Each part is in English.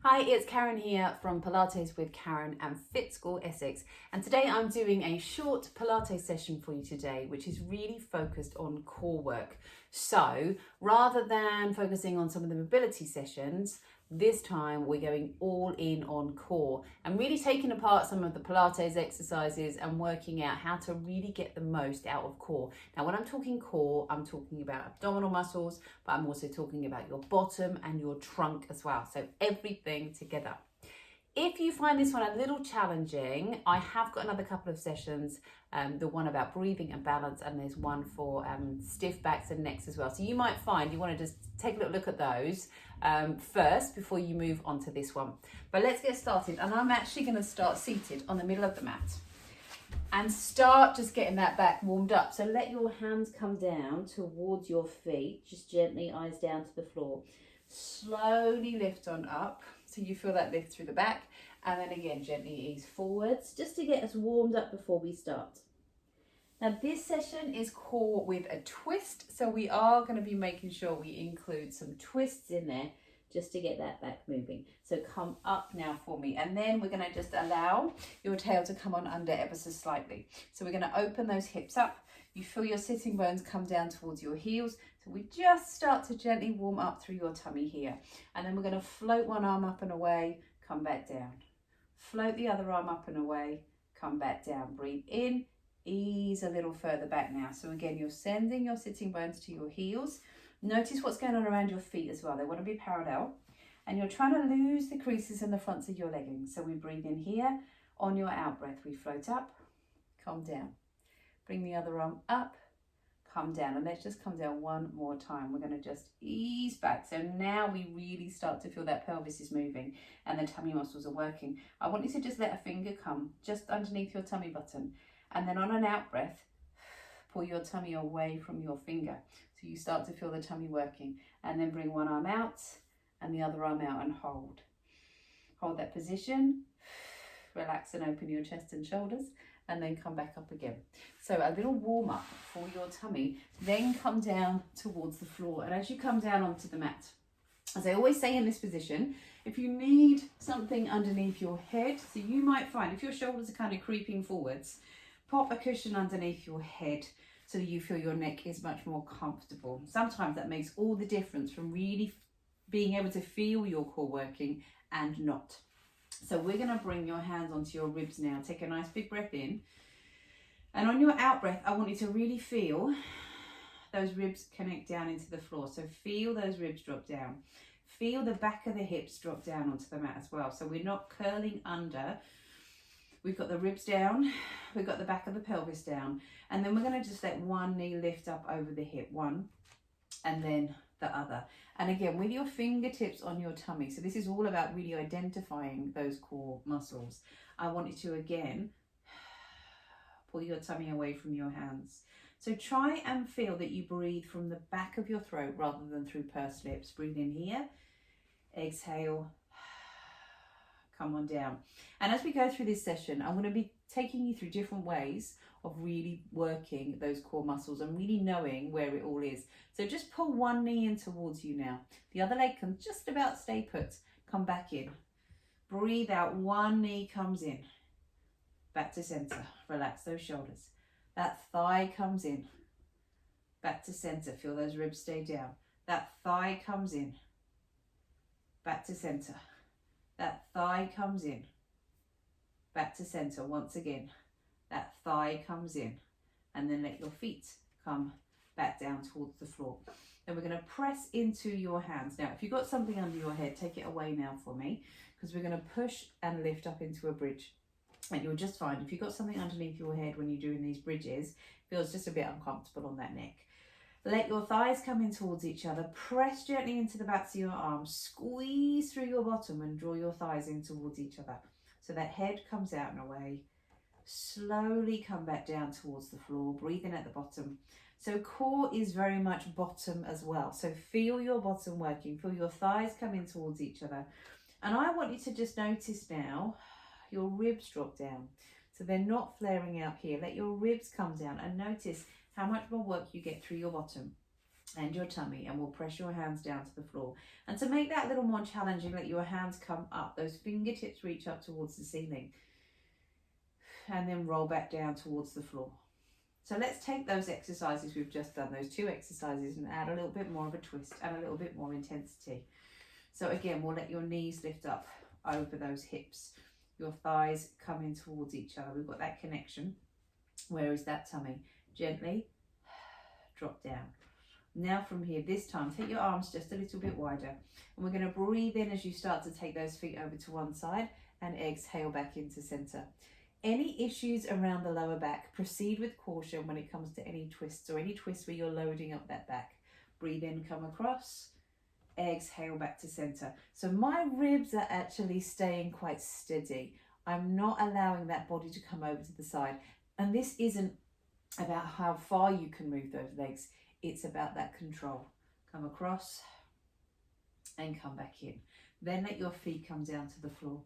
Hi, it's Karen here from Pilates with Karen and Fit School Essex, and today I'm doing a short Pilates session for you today, which is really focused on core work. So rather than focusing on some of the mobility sessions, this time we're going all in on core and really taking apart some of the Pilates exercises and working out how to really get the most out of core. Now, when I'm talking core, I'm talking about abdominal muscles, but I'm also talking about your bottom and your trunk as well. So everything together. If you find this one a little challenging, I have got another couple of sessions, the one about breathing and balance, and there's one for stiff backs and necks as well. So you might find you want to just take a little look at those first before you move on to this one. But let's get started. And I'm actually going to start seated on the middle of the mat and start just getting that back warmed up. So let your hands come down towards your feet, just gently, eyes down to the floor. Slowly lift on up so you feel that lift through the back, and then again gently ease forwards just to get us warmed up before we start. Now this session is core with a twist, so we are going to be making sure we include some twists in there just to get that back moving. So come up now for me, and then we're going to just allow your tail to come on under ever so slightly. So we're going to open those hips up. You feel your sitting bones come down towards your heels. So we just start to gently warm up through your tummy here. And then we're going to float one arm up and away, come back down. Float the other arm up and away, come back down. Breathe in, ease a little further back now. So again, you're sending your sitting bones to your heels. Notice what's going on around your feet as well. They want to be parallel. And you're trying to lose the creases in the fronts of your leggings. So we breathe in here. On your out breath, we float up, come down. Bring the other arm up, come down, and let's just come down one more time. We're going to just ease back. So now we really start to feel that pelvis is moving and the tummy muscles are working. I want you to just let a finger come just underneath your tummy button, and then on an out breath, pull your tummy away from your finger. So you start to feel the tummy working, and then bring one arm out and the other arm out and hold. Hold that position, relax and open your chest and shoulders, and then come back up again. So a little warm up for your tummy, then come down towards the floor. And as you come down onto the mat, as I always say in this position, if you need something underneath your head, so you might find if your shoulders are kind of creeping forwards, pop a cushion underneath your head so that you feel your neck is much more comfortable. Sometimes that makes all the difference from really being able to feel your core working and not. So we're going to bring your hands onto your ribs now. Take a nice big breath in. And on your out breath, I want you to really feel those ribs connect down into the floor. So feel those ribs drop down. Feel the back of the hips drop down onto the mat as well. So we're not curling under. We've got the ribs down. We've got the back of the pelvis down. And then we're going to just let one knee lift up over the hip. One, and then the other. And again, with your fingertips on your tummy. So this is all about really identifying those core muscles. I want you to, again, pull your tummy away from your hands. So try and feel that you breathe from the back of your throat rather than through pursed lips. Breathe in here, exhale, come on down. And as we go through this session, I'm going to be taking you through different ways of really working those core muscles and really knowing where it all is. So just pull one knee in towards you now. The other leg can just about stay put. Come back in. Breathe out. One knee comes in. Back to center. Relax those shoulders. That thigh comes in. Back to center. Feel those ribs stay down. That thigh comes in. Back to center. That thigh comes in. Back to center once again. That thigh comes in, and then let your feet come back down towards the floor. Then we're going to press into your hands. Now, if you've got something under your head, take it away now for me, because we're going to push and lift up into a bridge. And you'll just find if you've got something underneath your head when you're doing these bridges, it feels just a bit uncomfortable on that neck. Let your thighs come in towards each other. Press gently into the backs of your arms. Squeeze through your bottom and draw your thighs in towards each other. So that head comes out and away. Slowly come back down towards the floor, breathing at the bottom. So core is very much bottom as well. So feel your bottom working, feel your thighs come in towards each other. And I want you to just notice now, your ribs drop down. So they're not flaring out here. Let your ribs come down and notice how much more work you get through your bottom. and your tummy, and we'll press your hands down to the floor. And to make that a little more challenging, let your hands come up, those fingertips reach up towards the ceiling, and then roll back down towards the floor. So let's take those exercises we've just done, those 2 exercises, and add a little bit more of a twist and a little bit more intensity. So again, we'll let your knees lift up over those hips, your thighs come in towards each other. We've got that connection. Where is that tummy? Gently drop down. Now from here, this time, take your arms just a little bit wider, and we're going to breathe in as you start to take those feet over to one side and exhale back into center. Any issues around the lower back, proceed with caution when it comes to any twists or any twists where you're loading up that back. Breathe in, come across, exhale back to center. So my ribs are actually staying quite steady. I'm not allowing that body to come over to the side. And this isn't about how far you can move those legs. It's about that control. Come across and come back in. Then let your feet come down to the floor.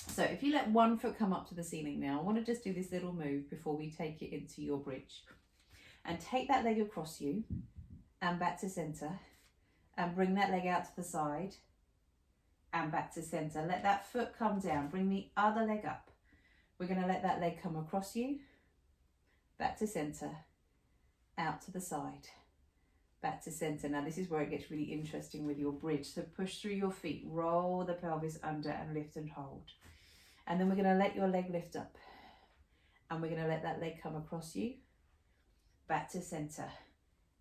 So if you let one foot come up to the ceiling now, I want to just do this little move before we take it into your bridge. And take that leg across you and back to center, and bring that leg out to the side and back to center. Let that foot come down. Bring the other leg up. We're going to let that leg come across you, back to center, out to the side, back to center. Now this is where it gets really interesting with your bridge. So push through your feet, roll the pelvis under and lift and hold. And then we're going to let your leg lift up, and we're going to let that leg come across you, back to center,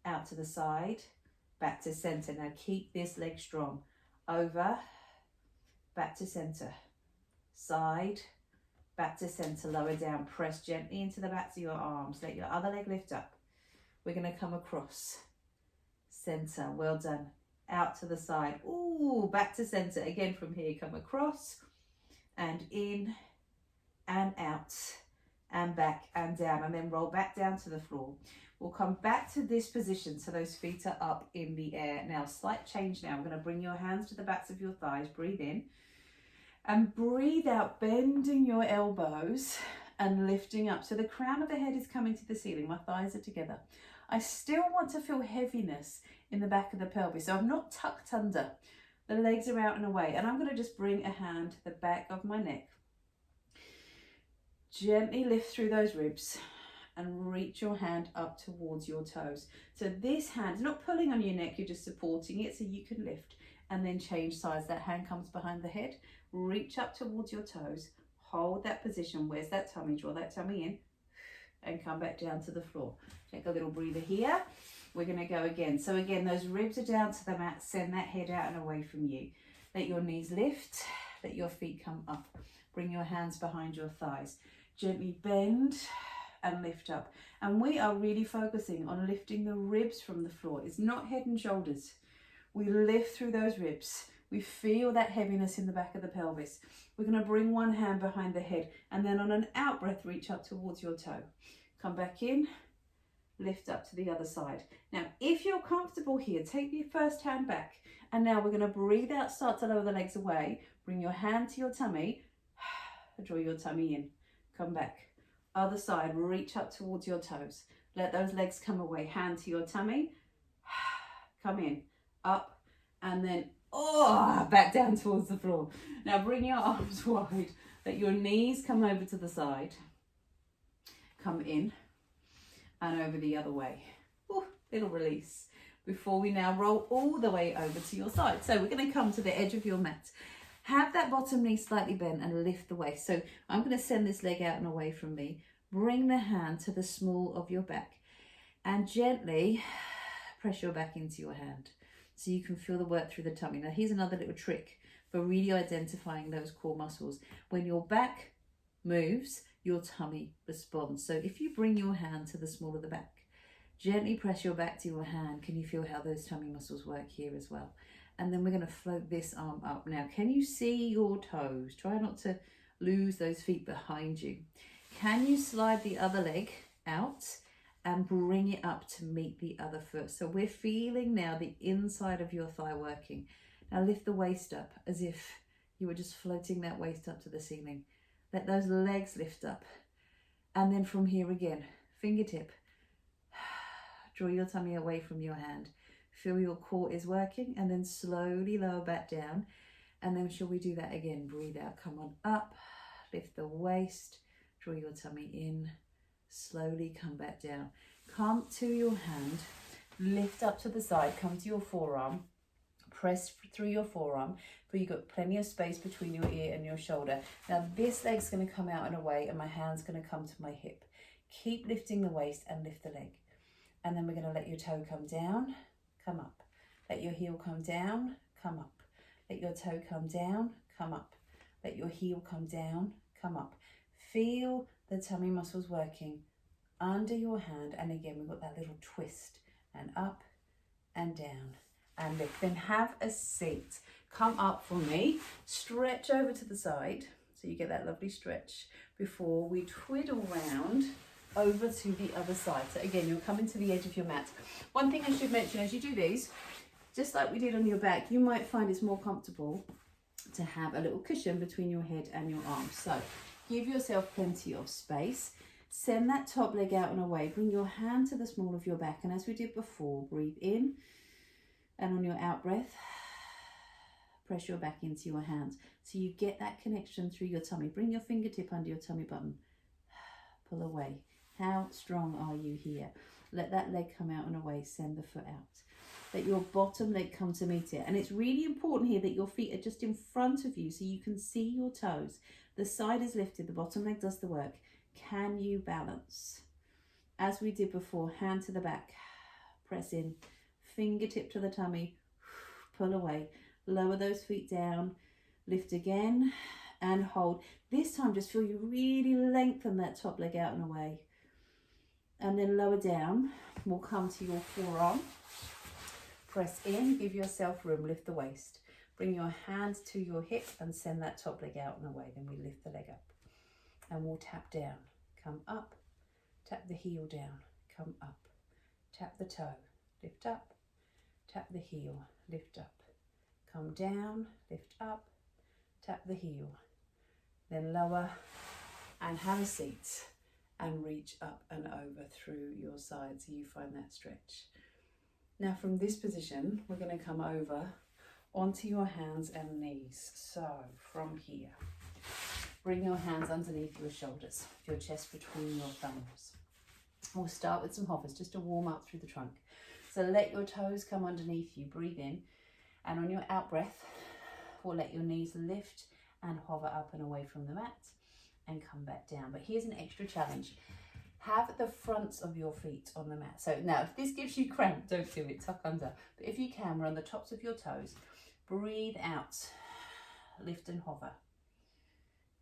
out to the side, back to center. Now keep this leg strong. Over, back to center, side, back to center, lower down. Press gently into the backs of your arms. Let your other leg lift up. We're going to come across, center, well done. Out to the side, ooh, back to center. Again from here, come across and in and out and back and down, and then roll back down to the floor. We'll come back to this position so those feet are up in the air. Now, slight change now. I'm going to bring your hands to the backs of your thighs. Breathe in and breathe out, bending your elbows and lifting up. So the crown of the head is coming to the ceiling. My thighs are together. I still want to feel heaviness in the back of the pelvis. So I'm not tucked under. The legs are out and away. And I'm going to just bring a hand to the back of my neck. Gently lift through those ribs and reach your hand up towards your toes. So this hand is not pulling on your neck, you're just supporting it so you can lift, and then change sides. That hand comes behind the head, reach up towards your toes, hold that position. Where's that tummy? Draw that tummy in and come back down to the floor. Take a little breather here. We're going to go again. So again, those ribs are down to the mat. Send that head out and away from you. Let your knees lift, let your feet come up. Bring your hands behind your thighs. Gently bend and lift up. And we are really focusing on lifting the ribs from the floor. It's not head and shoulders. We lift through those ribs. We feel that heaviness in the back of the pelvis. We're going to bring one hand behind the head, and then on an out breath, reach up towards your toe. Come back in, lift up to the other side. Now, if you're comfortable here, take your first hand back. And now we're going to breathe out, start to lower the legs away. Bring your hand to your tummy. Draw your tummy in. Come back. Other side, reach up towards your toes. Let those legs come away. Hand to your tummy. Come in, up, and then back down towards the floor. Now bring your arms wide. Let your knees come over to the side. Come in and over the other way. Ooh, little release. Before we now roll all the way over to your side. So we're going to come to the edge of your mat. Have that bottom knee slightly bent and lift the waist. So I'm going to send this leg out and away from me. Bring the hand to the small of your back and gently press your back into your hand so you can feel the work through the tummy. Now here's another little trick for really identifying those core muscles. When your back moves, your tummy responds. So if you bring your hand to the small of the back, gently press your back to your hand. Can you feel how those tummy muscles work here as well? And then we're going to float this arm up. Now, can you see your toes? Try not to lose those feet behind you. Can you slide the other leg out and bring it up to meet the other foot? So we're feeling now the inside of your thigh working. Now lift the waist up as if you were just floating that waist up to the ceiling. Let those legs lift up. And then from here again, fingertip. Draw your tummy away from your hand. Feel your core is working, and then slowly lower back down. And then shall we do that again? Breathe out, come on up, lift the waist, draw your tummy in, slowly come back down. Come to your hand, lift up to the side, come to your forearm, press through your forearm, but you've got plenty of space between your ear and your shoulder. Now this leg's going to come out and away, and my hand's going to come to my hip. Keep lifting the waist and lift the leg. And then we're going to let your toe come down, come up. Let your heel come down, come up. Let your toe come down, come up. Let your heel come down, come up. Feel the tummy muscles working under your hand. And again, we've got that little twist, and up and down and lift. Then have a seat. Come up for me. Stretch over to the side so you get that lovely stretch before we twiddle round over to the other side. So again, you're coming to the edge of your mat. One thing I should mention as you do these, just like we did on your back, you might find it's more comfortable to have a little cushion between your head and your arms. So give yourself plenty of space. Send that top leg out and away. Bring your hand to the small of your back. And as we did before, breathe in. And on your out breath, press your back into your hands. So you get that connection through your tummy. Bring your fingertip under your tummy button. Pull away. How strong are you here? Let that leg come out and away. Send the foot out. Let your bottom leg come to meet it. And it's really important here that your feet are just in front of you so you can see your toes. The side is lifted, the bottom leg does the work. Can you balance? As we did before, hand to the back, press in, fingertip to the tummy, pull away, lower those feet down, lift again and hold. This time just feel you really lengthen that top leg out and away. And then lower down, we'll come to your forearm. Press in, give yourself room, lift the waist. Bring your hand to your hip and send that top leg out and away. Then we lift the leg up and we'll tap down, come up, tap the heel down, come up, tap the toe, lift up, tap the heel, lift up, come down, lift up, tap the heel, then lower and have a seat and reach up and over through your side so you find that stretch. Now from this position, we're going to come over onto your hands and knees. So from here, bring your hands underneath your shoulders, your chest between your thumbs. We'll start with some hovers just to warm up through the trunk. So let your toes come underneath you, breathe in, and on your out breath, we'll let your knees lift and hover up and away from the mat and come back down. But here's an extra challenge. Have the fronts of your feet on the mat. So now if this gives you cramp, don't do it, tuck under. But if you can, we're on the tops of your toes. Breathe out, lift and hover.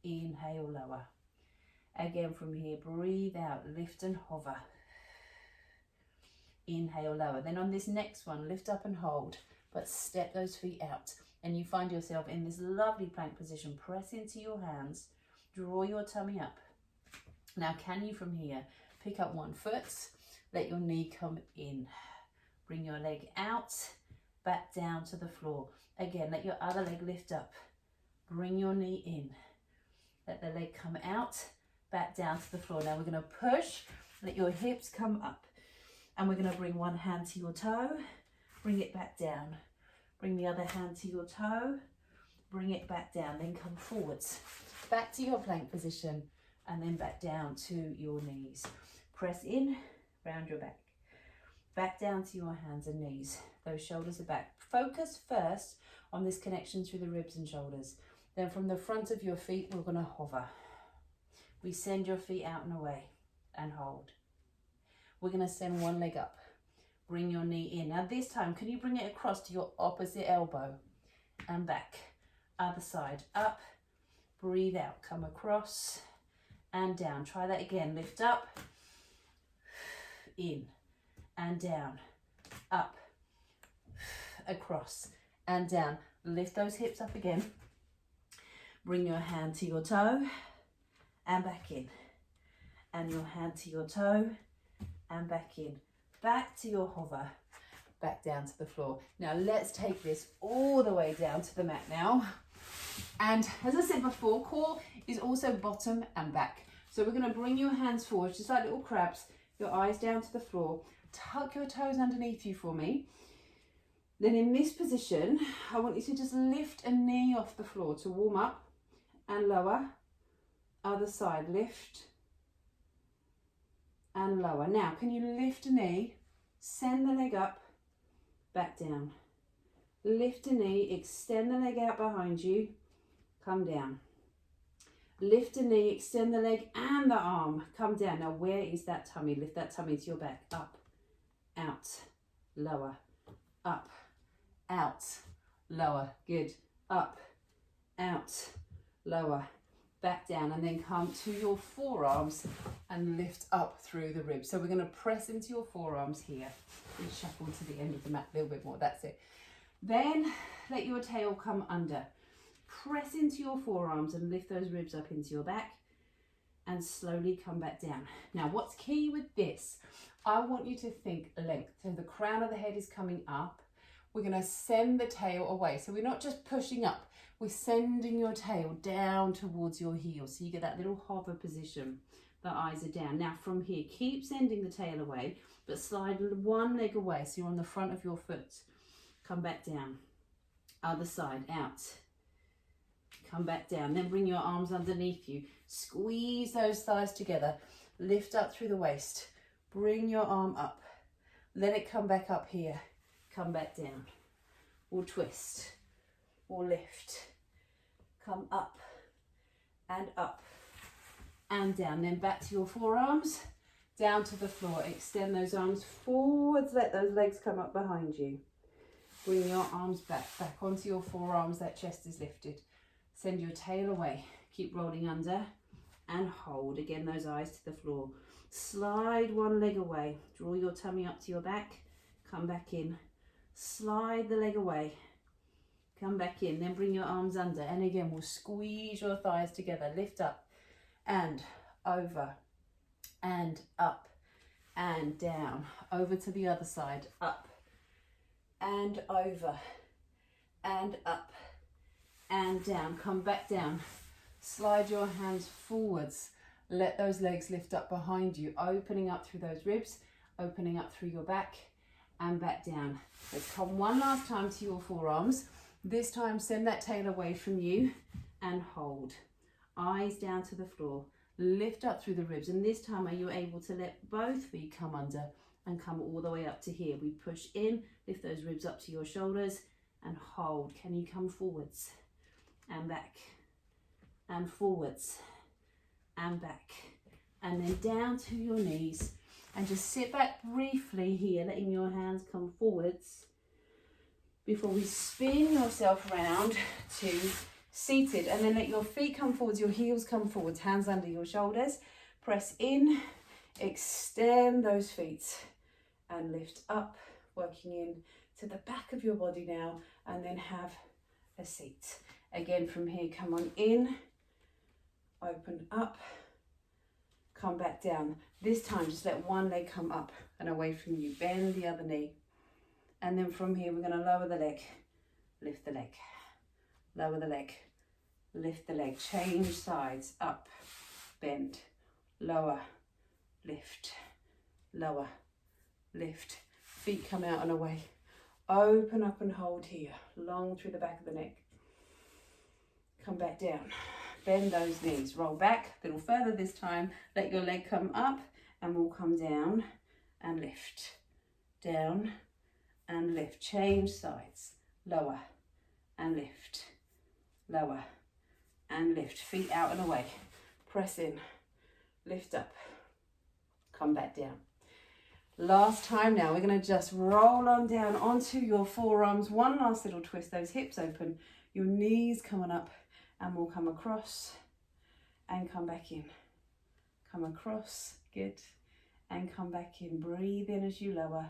Inhale, lower. Again from here, breathe out, lift and hover. Inhale, lower. Then on this next one, lift up and hold, but step those feet out. And you find yourself in this lovely plank position. Press into your hands, draw your tummy up. Now, can you from here pick up one foot, let your knee come in, bring your leg out, back down to the floor. Again, let your other leg lift up, bring your knee in, let the leg come out, back down to the floor. Now we're going to push, let your hips come up, and we're going to bring one hand to your toe, bring it back down, bring the other hand to your toe, bring it back down, then come forwards, back to your plank position, and then back down to your knees. Press in, round your back. Back down to your hands and knees. Those shoulders are back. Focus first on this connection through the ribs and shoulders. Then from the front of your feet, we're gonna hover. We send your feet out and away and hold. We're gonna send one leg up. Bring your knee in. Now this time, can you bring it across to your opposite elbow and back? Other side, up, breathe out, come across, and down. Try that again. Lift up, in, and down, up, across, and down. Lift those hips up again. Bring your hand to your toe, and back in. And your hand to your toe, and back in. Back to your hover, back down to the floor. Now let's take this all the way down to the mat now. And as I said before, core is also bottom and back. So we're going to bring your hands forward, just like little crabs, your eyes down to the floor. tuck your toes underneath you for me. Then in this position, I want you to just lift a knee off the floor to warm up and lower. Other side, lift and lower. Now, can you lift a knee, send the leg up, back down. Lift a knee, extend the leg out behind you, come down. Lift a knee, extend the leg and the arm, come down. Now, where is that tummy? Lift that tummy to your back, up, out, lower, up, out, lower. Good. Up, out, lower, back down, and then come to your forearms and lift up through the ribs. So we're going to press into your forearms here and shuffle to the end of the mat a little bit more. That's it. Then let your tail come under. Press into your forearms and lift those ribs up into your back and slowly come back down. Now, what's key with this, I want you to think length. So the crown of the head is coming up. We're going to send the tail away. So we're not just pushing up, we're sending your tail down towards your heels. So you get that little hover position. The eyes are down. Now from here, keep sending the tail away, but slide one leg away so you're on the front of your foot. Come back down. Other side, out. Come back down. Then bring your arms underneath you. Squeeze those thighs together. Lift up through the waist. Bring your arm up. Let it come back up here. Come back down. We'll twist. We'll lift. Come up and down. Then back to your forearms. Down to the floor. Extend those arms forwards. Let those legs come up behind you. Bring your arms back onto your forearms. That chest is lifted. Send your tail away. Keep rolling under and hold. Again, those eyes to the floor. Slide one leg away. Draw your tummy up to your back. Come back in. Slide the leg away. Come back in. Then bring your arms under. And again, we'll squeeze your thighs together. Lift up and over and up and down. Over to the other side. Up and over and up and down. Come back down. Slide your hands forwards. Let those legs lift up behind you, opening up through those ribs, opening up through your back and back down. Let's come one last time to your forearms. This time send that tail away from you and hold. Eyes down to the floor. Lift up through the ribs, and this time are you able to let both feet come under and come all the way up to here. We push in, lift those ribs up to your shoulders and hold. Can you come forwards and back and forwards and back, and then down to your knees, and just sit back briefly here, letting your hands come forwards before we spin yourself round to seated, and then let your feet come forwards, your heels come forwards, hands under your shoulders. Press in, extend those feet and lift up, working in to the back of your body now, and then have a seat. Again, from here, come on in, open up, come back down. This time, just let one leg come up and away from you. Bend the other knee. And then from here, we're going to lower the leg, lift the leg, lower the leg, lift the leg. Change sides, up, bend, lower, lift, lower, lift. Feet come out and away. Open up and hold here, long through the back of the neck. Come back down. Bend those knees, roll back a little further this time. Let your leg come up and we'll come down and lift. Down and lift. Change sides. Lower and lift. Lower and lift. Feet out and away. Press in. Lift up. Come back down. Last time now. We're going to just roll on down onto your forearms. One last little twist. Those hips open. Your knees coming up. And we'll come across and come back in. Come across, good. And come back in. Breathe in as you lower.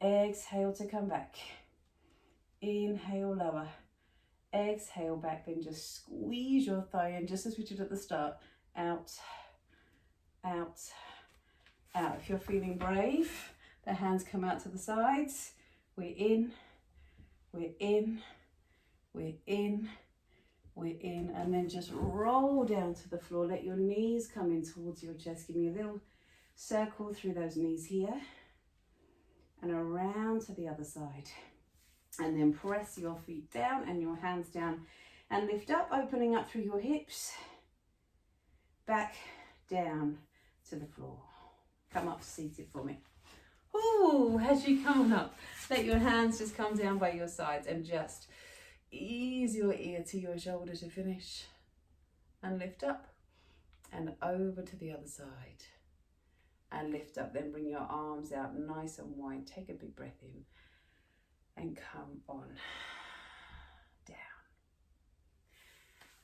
Exhale to come back. Inhale, lower. Exhale back, then just squeeze your thigh in, just as we did at the start. Out, out, out. If you're feeling brave, the hands come out to the sides. We're in, we're in, we're in. We're in, and then just roll down to the floor. Let your knees come in towards your chest. Give me a little circle through those knees here. down to the other side. And then press your feet down and your hands down and lift up, opening up through your hips. Back down to the floor. Come up seated for me. Ooh, as you come up, let your hands just come down by your sides and just ease your ear to your shoulder to finish. And lift up and over to the other side. And lift up, then bring your arms out nice and wide. Take a big breath in and come on down.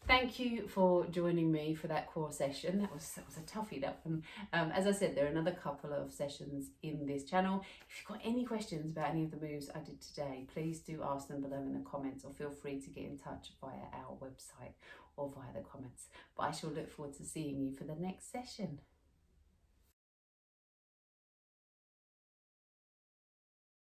Thank you for joining me for that core session. That was a toughie, that one. As I said, there are another couple of sessions in this channel. If you've got any questions about any of the moves I did today, please do ask them below in the comments, or feel free to get in touch via our website or via the comments. But I shall look forward to seeing you for the next session.